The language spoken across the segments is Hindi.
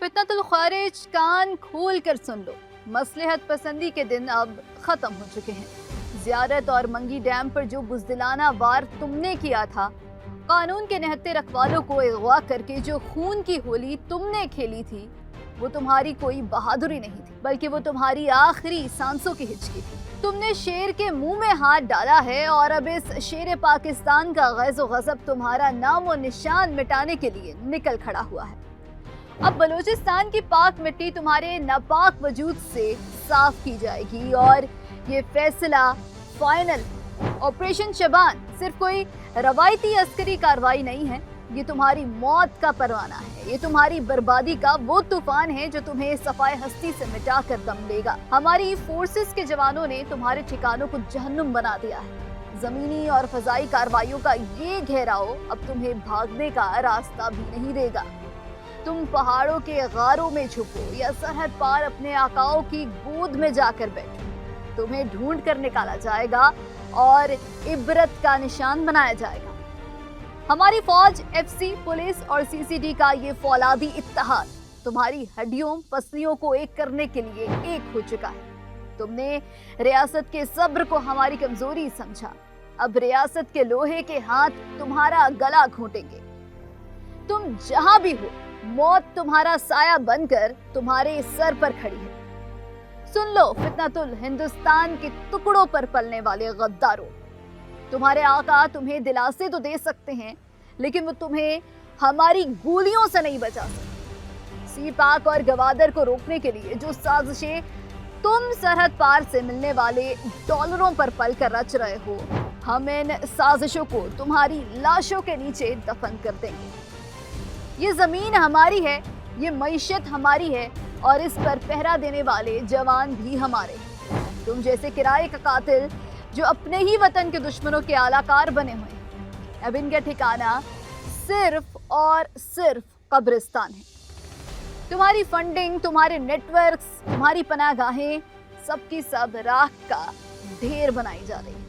फितनतुल खारिज, कान खोल कर सुन लो। मसलहत पसंदी के दिन अब खत्म हो चुके हैं। ज़ियारत और मंगी डैम पर जो बुज़दिलाना वार तुमने किया था, कानून के निहत्ते रखवालों को अगवा करके जो खून की होली तुमने खेली थी, वो तुम्हारी कोई बहादुरी नहीं थी, बल्कि वो तुम्हारी आखिरी सांसों की हिचकी थी। तुमने शेर के मुंह में हाथ डाला है और अब इस शेर पाकिस्तान का गैज़ो गज़ब तुम्हारा नाम और निशान मिटाने के लिए निकल खड़ा हुआ है। अब बलूचिस्तान की पाक मिट्टी तुम्हारे नापाक वजूद से साफ की जाएगी और ये फैसला फाइनल। ऑपरेशन शबान सिर्फ कोई रवायती अस्करी कार्रवाई नहीं है, ये तुम्हारी मौत का परवाना है। ये तुम्हारी बर्बादी का वो तूफान है जो तुम्हें सफाए हस्ती से मिटा कर दम लेगा। हमारी फोर्सेस के जवानों ने तुम्हारे ठिकानों को जहन्नुम बना दिया है। जमीनी और फजाई कार्रवाइयों का ये घेराव अब तुम्हें भागने का रास्ता भी नहीं देगा। तुम पहाड़ों के गारों में छुपो या सरहद पार अपने आकाओं की गोद में जाकर बैठो, तुम्हें ढूंढ कर निकाला जाएगा और इबरत का निशान बनाया जाएगा। हमारी फौज, एफसी, पुलिस और सीसीडी का ये फौलादी इत्तेहाद तुम्हारी हड्डियों पसलियों को एक करने के लिए एक हो चुका है। तुमने रियासत के सब्र को हमारी कमजोरी समझा। अब रियासत के लोहे के हाथ तुम्हारा गला घोंटेंगे। तुम जहां भी हो, मौत तुम्हारा साया बनकर तुम्हारे सर पर खड़ी है। सुन लो फितनतुल हिंदुस्तान के टुकड़ों पर पलने वाले गद्दारों, तुम्हारे आका तुम्हें दिलासे तो दे सकते हैं, लेकिन वो तुम्हें हमारी गोलियों से नहीं बचा सकते। सीपाक और गवादर को रोकने के लिए जो साजिशें तुम सरहद पार से मिलने वाले डॉलरों पर पल कर रच रहे हो, हम इन साजिशों को तुम्हारी लाशों के नीचे दफन कर देंगे। ये जमीन हमारी है, ये मईशत हमारी है और इस पर पहरा देने वाले जवान भी हमारे। तुम जैसे किराए का कातिल जो अपने ही वतन के दुश्मनों के आलाकार बने हुए हैं, अब इनका ठिकाना सिर्फ और सिर्फ कब्रिस्तान है। तुम्हारी फंडिंग, तुम्हारे नेटवर्क्स, तुम्हारी पनाहगाहें सबकी सब राख का ढेर बनाई जा रही है।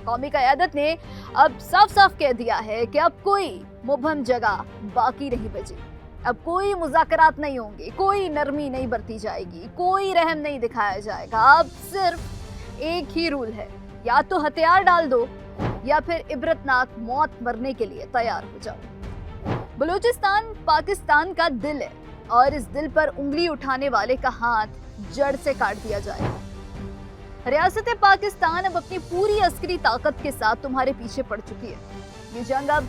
कौमी क़यादत ने अब साफ साफ कह दिया है कि अब कोई मुबहम जगह बाकी नहीं बची। अब कोई मुज़ाकरात नहीं होंगे, कोई नरमी नहीं बरती जाएगी, कोई रहम नहीं दिखाया जाएगा। अब सिर्फ एक ही रूल है, या तो हथियार डाल दो या फिर इबरतनाक मौत मरने के लिए तैयार हो जाओ। बलूचिस्तान पाकिस्तान का दिल है और इस दिल पर उंगली उठाने वाले का हाथ जड़ से काट दिया जाएगा। रियासत पाकिस्तान अब अपनी पूरी अस्करी ताकत के साथ तुम्हारे पीछे पड़ चुकी है। ये जंग अब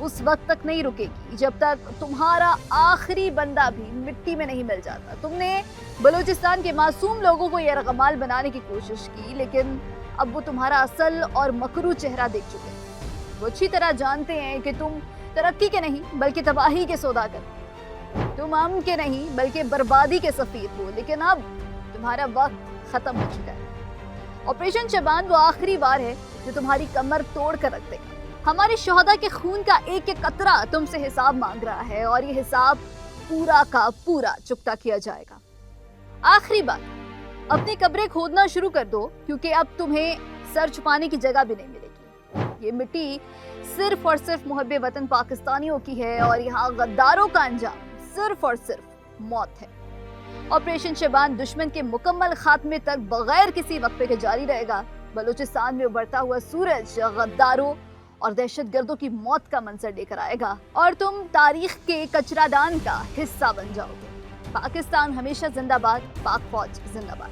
उस वक्त तक नहीं रुकेगी जब तक तुम्हारा आखिरी बंदा भी मिट्टी में नहीं मिल जाता। तुमने बलूचिस्तान के मासूम लोगों को यरगमाल बनाने की कोशिश की, लेकिन अब वो तुम्हारा असल और मकरू चेहरा देख चुके हैं। वो अच्छी तरह जानते हैं कि तुम तरक्की के नहीं बल्कि तबाही के सौदागर, तुम अमन के नहीं बल्कि बर्बादी के सफीर हो। लेकिन अब तुम्हारा वक्त खत्म हो चुका है। ऑपरेशन शबान वो आखिरी वार है जो तुम्हारी कमर तोड़ कर रख देगा। हमारे शोहदा के खून का एक एक कतरा तुमसे हिसाब मांग रहा है और ये हिसाब पूरा का पूरा चुकता किया जाएगा। आखिरी बात, अपनी कब्रें खोदना शुरू कर दो, क्योंकि अब तुम्हें सर छुपाने की जगह भी नहीं मिलेगी। ये मिट्टी सिर्फ और सिर्फ मुहब्बे वतन पाकिस्तानियों की है और यहाँ गद्दारों का अंजाम सिर्फ और सिर्फ मौत है। ऑपरेशन शबान दुश्मन के मुकम्मल खात्मे तक बगैर किसी वक्फे के जारी रहेगा। बलूचिस्तान में उभरता हुआ सूरज गद्दारों और दहशतगर्दों की मौत का मंजर लेकर आएगा और तुम तारीख के कचरादान का हिस्सा बन जाओगे। पाकिस्तान हमेशा जिंदाबाद, पाक फौज जिंदाबाद।